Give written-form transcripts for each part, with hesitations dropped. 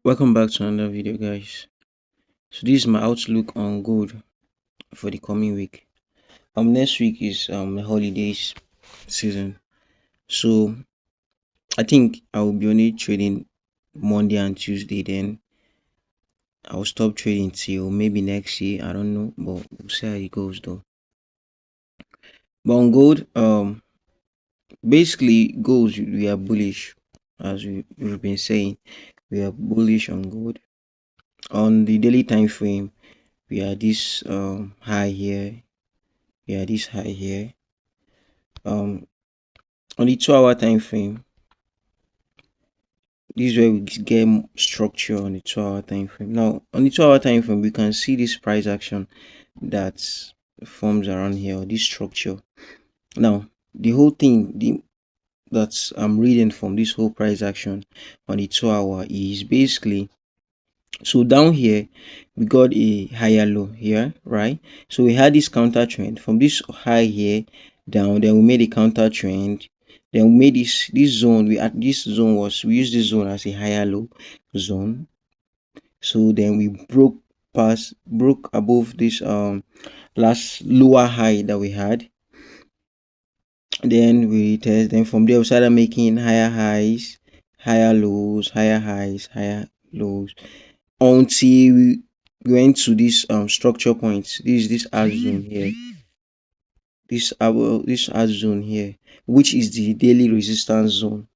Welcome back to another video, guys. So this is my outlook on gold for the coming week. Next week is the holidays season, so I think I will be only trading Monday and Tuesday. Then I will stop trading till maybe next year. I don't know, but we'll see how it goes though. But on gold, basically gold we are bullish, as we've been saying. We are bullish on gold. On the daily time frame, we are this high here. We are this high here. On the 2 hour time frame, this is where we get structure on the 2 hour time frame. Now on the 2 hour time frame, we can see this price action that forms around here, or this structure. Now the whole thing that I'm reading from this whole price action on the 2 hour is basically, so down here we got a higher low here, right? So we had this counter trend from this high here down, then we made a counter trend, then we made this zone. We at this zone was, we use this zone as a higher low zone. So then we broke above this last lower high that we had. Then we test, then from there we started making higher highs, higher lows, higher highs, higher lows, until we went to this structure point. This R zone here, this R zone here, which is the daily resistance zone.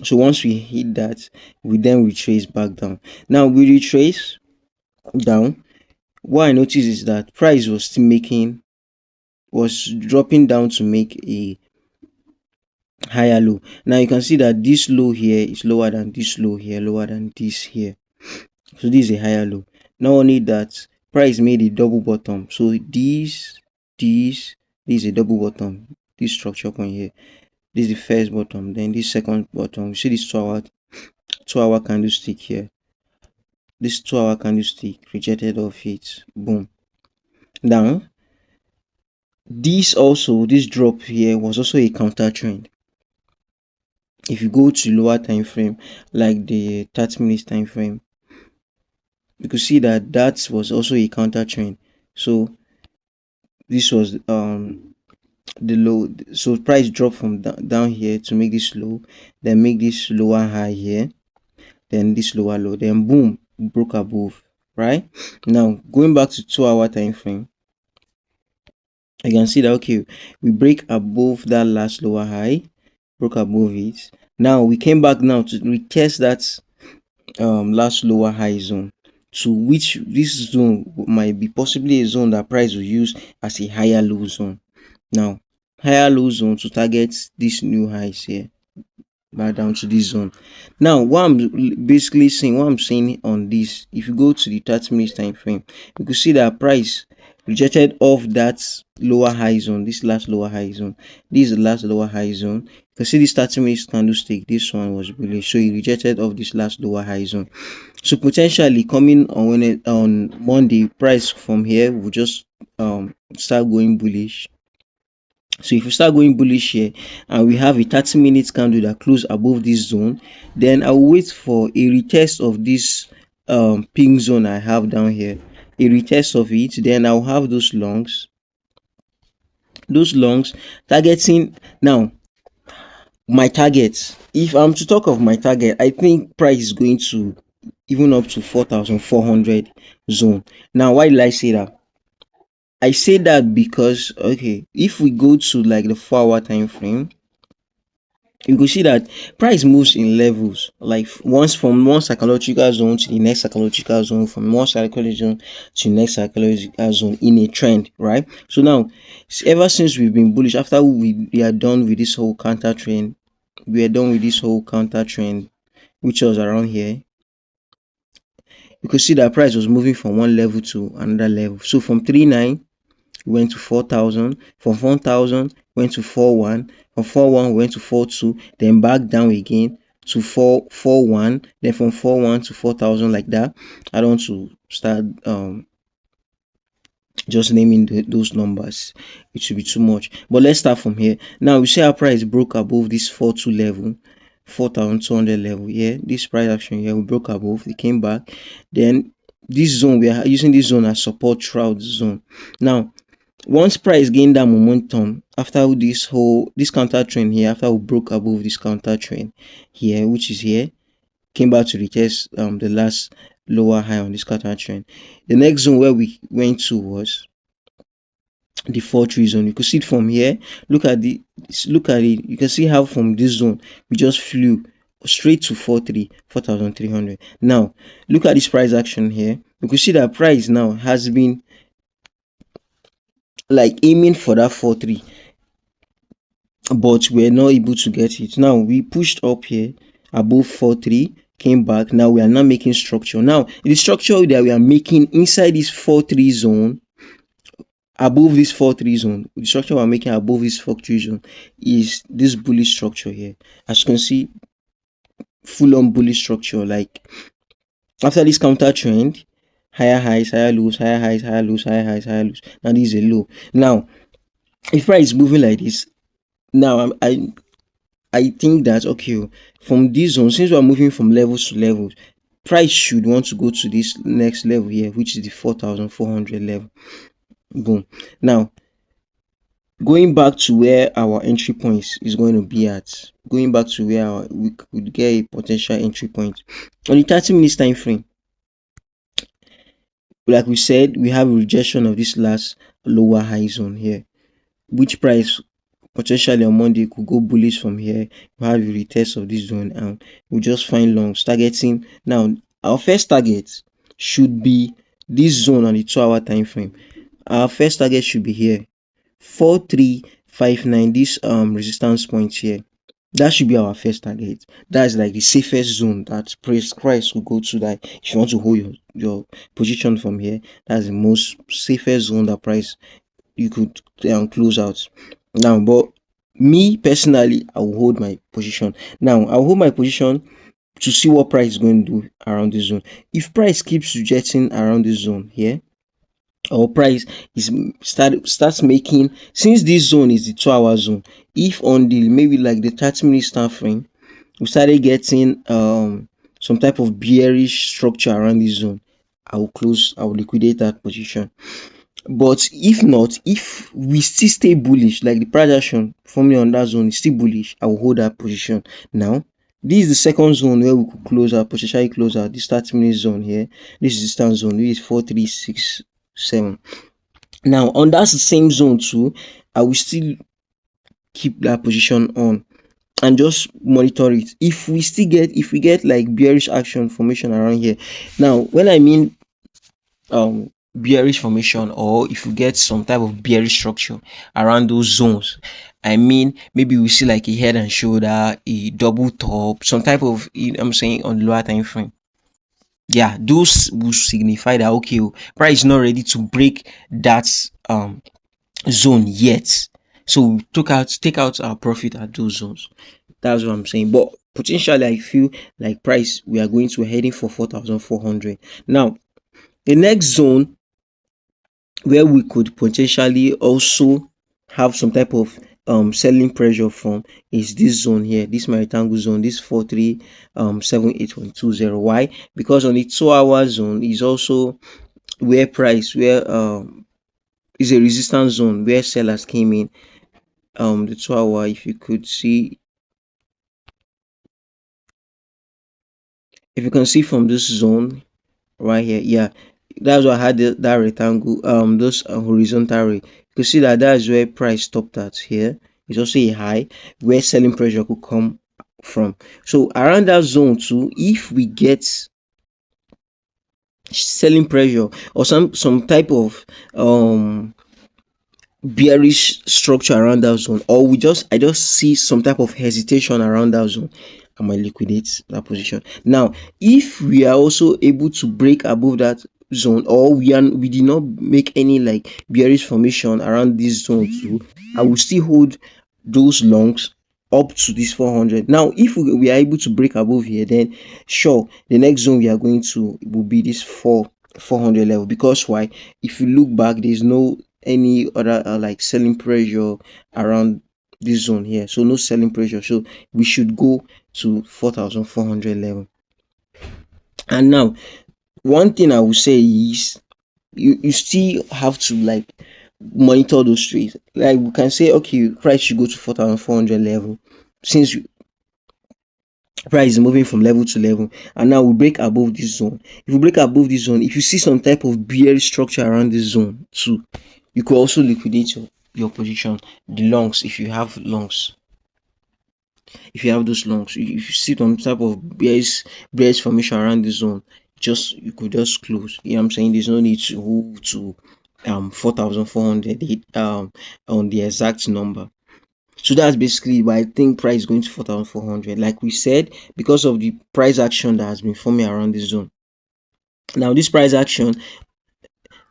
So once we hit that, we then retrace back down. Now we retrace down. What I noticed is that price was dropping down to make a higher low. Now you can see that this low here is lower than this low here, lower than this here. So this is a higher low. Not only that, price made a double bottom. So this is a double bottom. This structure point here, this is the first bottom, then this second bottom. You see this 2 hour candlestick here. This 2 hour candlestick rejected off it. Boom. Now this drop here was also a counter trend. If you go to lower time frame, like the 30 minutes time frame, you could see that was also a counter trend. So this was the low. So price dropped from down here to make this low, then make this lower high here, then this lower low, then boom, broke above. Right now, going back to 2 hour time frame, you can see that okay, we break above that last lower high, broke above it. Now we came back now to retest that last lower high zone, to which this zone might be possibly a zone that price will use as a higher low zone. Now higher low zone to target this new highs here, back down to this zone. Now what I'm basically saying, what I'm saying on this, if you go to the 30 minutes time frame, you can see that price rejected off that lower high zone, this last lower high zone. This is the last lower high zone. You can see this 30 minutes candlestick, this one was bullish, so it rejected off this last lower high zone. So potentially coming on Monday, price from here will just start going bullish. So if we start going bullish here and we have a 30 minutes candle that close above this zone, then I will wait for a retest of this pink zone I have down here, a retest of it. Then I'll have those longs targeting. Now my target, if I'm to talk of my target, I think price is going to even up to 4,400 zone. Now why did I say that? I say that because, okay, if we go to like the 4 hour time frame, you can see that price moves in levels, like once from one psychological zone to the next psychological zone, from one psychological zone to the next psychological zone in a trend, right? So now, ever since we've been bullish, after we are done with this whole counter trend, which was around here, you could see that price was moving from one level to another level. So from 39 went to 4,000, from 4,000 went to 4,1, from 4,1 went to 4,2, then back down again to 4,1, then from 4,1 to 4,000, like that. I don't want to start just naming those numbers, it should be too much, but let's start from here. Now we see our price broke above this 4,2 level, 4,200 level here. This price action here, we broke above, we came back. Then this zone, we are using this zone as support throughout the zone. Now once price gained that momentum after this counter trend here, after we broke above this counter trend here, which is here, came back to retest the last lower high on this counter trend. The next zone where we went to was the 4-3 zone. You could see it from here. Look at it. You can see how from this zone we just flew straight to 4,300. Now look at this price action here. You could see that price now has been like aiming for that 4-3, but we're not able to get it. Now we pushed up here above 4-3, came back. Now we are now making structure. Now the structure that we are making inside this 4-3 zone, above this 4-3 zone, the structure we're making above this 4-3 zone is this bullish structure here. As you can see, full on bullish structure. Like after this counter trend, higher highs, higher lows, higher highs, higher lows, higher highs, higher lows. Now this is a low. Now if price is moving like this, now I think that okay, from this zone, since we are moving from levels to levels, price should want to go to this next level here, which is the 4,400 level. Boom. Now going back to where our entry points is going to be at, going back to where we could get a potential entry point on the 30 minutes time frame. Like we said, we have a rejection of this last lower high zone here, which price potentially on Monday could go bullish from here. We have a retest of this zone and we just find longs targeting. Now our first target should be this zone on the 2-hour time frame. Our first target should be here, 4,359, this resistance point here. That should be our first target. That's like the safest zone that price will go to. That if you want to hold your position from here, that's the most safest zone that price you could close out. Now, but me personally, I will hold my position. Now I'll hold my position to see what price is going to do around this zone. If price keeps rejecting around this zone here, or price is starts making, since this zone is the 2-hour zone, if on the maybe like the 30-minute time frame we started getting some type of bearish structure around this zone, I will liquidate that position. But if not, if we still stay bullish, like the price action forming on that zone is still bullish, I will hold that position. Now this is the second zone where we could close out, potentially close out this 30-minute zone here. This is the distance zone, this is 4,367. Now on that same zone too, I will still keep that position on and just monitor it. If we get like bearish action formation around here. Now when I mean bearish formation, or if you get some type of bearish structure around those zones, I mean maybe we see like a head and shoulder, a double top, some type of, I'm saying on the lower time frame. Yeah, those will signify that okay, price is not ready to break that zone yet, so we take out our profit at those zones. That's what I'm saying. But potentially I feel like price, we are going to heading for 4,400. Now the next zone where we could potentially also have some type of selling pressure from is this zone here, this my rectangle zone, this 4,378.20. Why? Because on the 2-hour zone is also where price, where is a resistance zone where sellers came in. The 2-hour, if you could see, if you can see from this zone right here, yeah, that's why I had that rectangle, those horizontal ray. You can see that that's where price stopped at. Here it's also a high where selling pressure could come from. So around that zone too, if we get selling pressure or some type of bearish structure around that zone, or I just see some type of hesitation around that zone, I might liquidate that position. Now if we are also able to break above that zone, or we did not make any like bearish formation around this zone too, I will still hold those longs up to this 400. Now if we are able to break above here, then sure, the next zone we are going to will be this 400 level. Because why? If you look back, there's no any other like selling pressure around this zone here, so no selling pressure, so we should go to 4,400 level. And now, one thing I would say is you still have to like monitor those trades. Like we can say, okay, price should go to 4,400 level, since price is moving from level to level, and now we break above this zone. If we break above this zone, if you see some type of bearish structure around this zone too, you could also liquidate your position, the longs, if you have longs. If you have those longs, if you see some type of bearish formation around the zone, just you could just close. You know what I'm saying? There's no need to hold to 4,400 on the exact number. So that's basically why I think price is going to 4,400. Like we said, because of the price action that has been forming around this zone. Now this price action,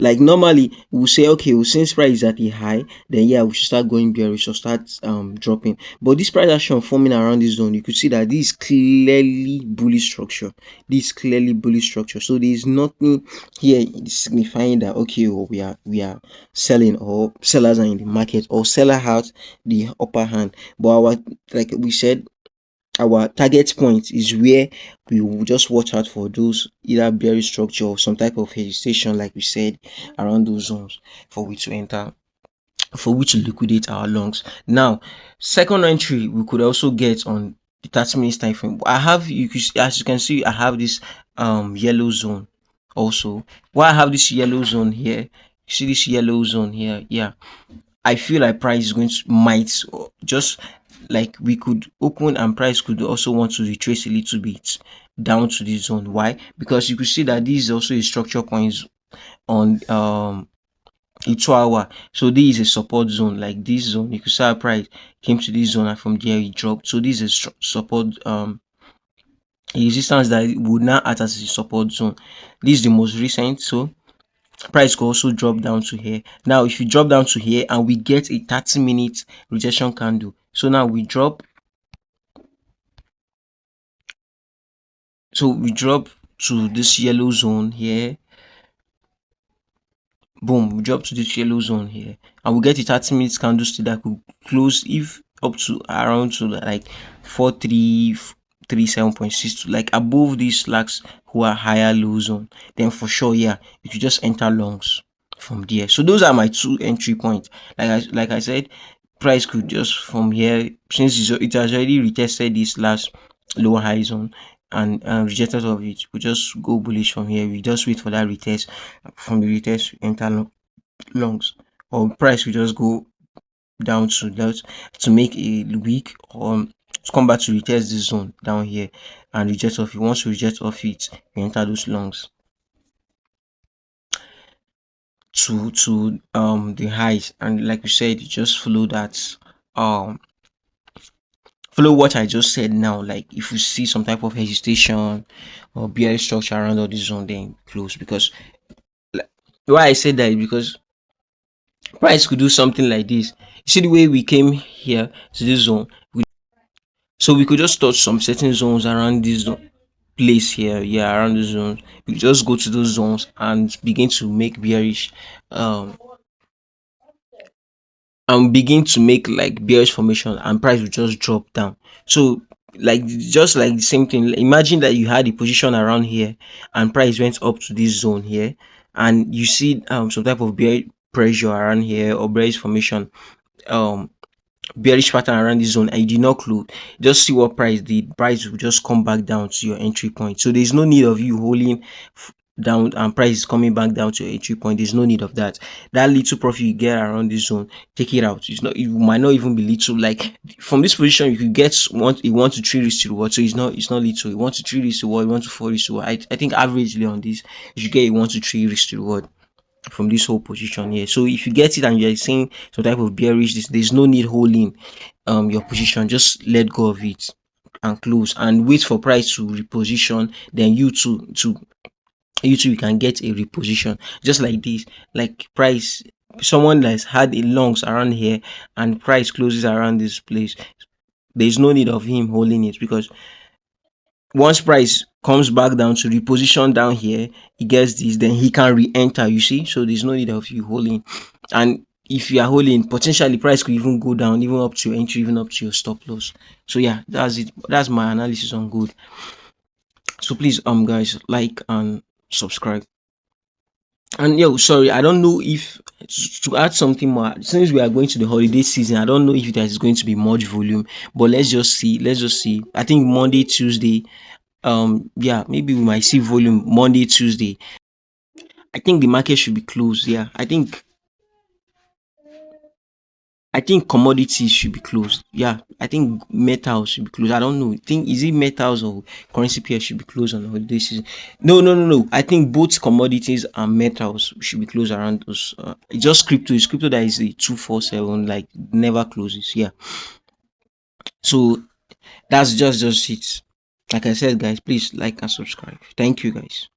like normally we'll say, okay, well, since price is at a high, then yeah, we should start going bearish or start dropping. But this price action forming around this zone, you could see that this is clearly bullish structure. This is clearly bullish structure. So there is nothing here signifying that, okay, well, we are selling, or sellers are in the market, or seller has the upper hand. But our, like we said, our target point is where we will just watch out for those either bearish structure or some type of hesitation, like we said, around those zones for we to enter, for which to liquidate our longs. Now, second entry we could also get on the 30 minutes time frame. I have, as you can see, I have this yellow zone also. Why I have this yellow zone here, you see this yellow zone here, yeah, I feel like price is going to might just like we could open, and price could also want to retrace a little bit down to this zone. Why? Because you could see that this is also a structure points on a 2 hour. So this is a support zone. Like this zone, you could see how price came to this zone and from there it dropped. So this is a support a resistance that would now act as a support zone. This is the most recent. So price could also drop down to here. Now if you drop down to here and we get a 30-minute rejection candle, so now we drop, so we drop to this yellow zone here, boom, we drop to this yellow zone here, and we get a 30-minute candlestick that could close if up to around to like 4337.62, like above these lags who are higher low zone, then for sure, yeah, you should just enter longs from there. So those are my two entry points. Like I said, price could just from here, since it has already retested this last lower high zone and rejected of it, we just go bullish from here. We just wait for that retest. From the retest we enter longs, or price we just go down to that to make a weak, or to come back to retest this zone down here and reject off it. Once we reject off it, we enter those longs to the highs. And like we said, you just follow that, follow what I just said now. Like if you see some type of hesitation or bearish structure around all this zone, then close. Because like, why I said that is because price could do something like this. You see the way we came here to this zone, so we could just touch some certain zones around this place here, yeah, around the zones. We just go to those zones and begin to make bearish, um and begin to make like bearish formation, and price will just drop down. So like just like the same thing, imagine that you had a position around here and price went up to this zone here, and you see some type of bearish pressure around here or bearish formation, um bearish pattern around this zone, and you did not close. Just see what price did. Price will just come back down to your entry point. So there's no need of you holding down and price is coming back down to your entry point. There's no need of that. That little profit you get around this zone, take it out. It's not, it might not even be little. Like from this position you could get a 1 to 3 risk to reward. So it's not little. A 1 to 3 risk to reward, 1 to 4 risk to reward. I think averagely on this you should get a 1 to 3 risk to reward from this whole position here. So if you get it and you're seeing some type of bearish, there's no need holding your position. Just let go of it and close and wait for price to reposition. Then you can get a reposition just like this. Like price, someone that's had a longs around here and price closes around this place, there's no need of him holding it, because once price comes back down to reposition down here, he gets this, then he can re-enter, you see. So there's no need of you holding. And if you are holding, potentially price could even go down, even up to your entry, even up to your stop loss. So yeah, that's it. That's my analysis on gold. So please, guys, like and subscribe. And yo, sorry, I don't know if to add something more. Since we are going to the holiday season, I don't know if there is going to be much volume. But let's just see. Let's just see. I think Monday, Tuesday. Yeah, maybe we might see volume Monday, Tuesday. I think the market should be closed. Yeah, I think commodities should be closed. Yeah, I think metals should be closed. I don't know. I think is it metals or currency pair should be closed on holiday season? No, no, no, no. I think both commodities and metals should be closed around those. It's just crypto. It's crypto that is a 247, like never closes. Yeah. So that's just it. Like I said, guys, please like and subscribe. Thank you, guys.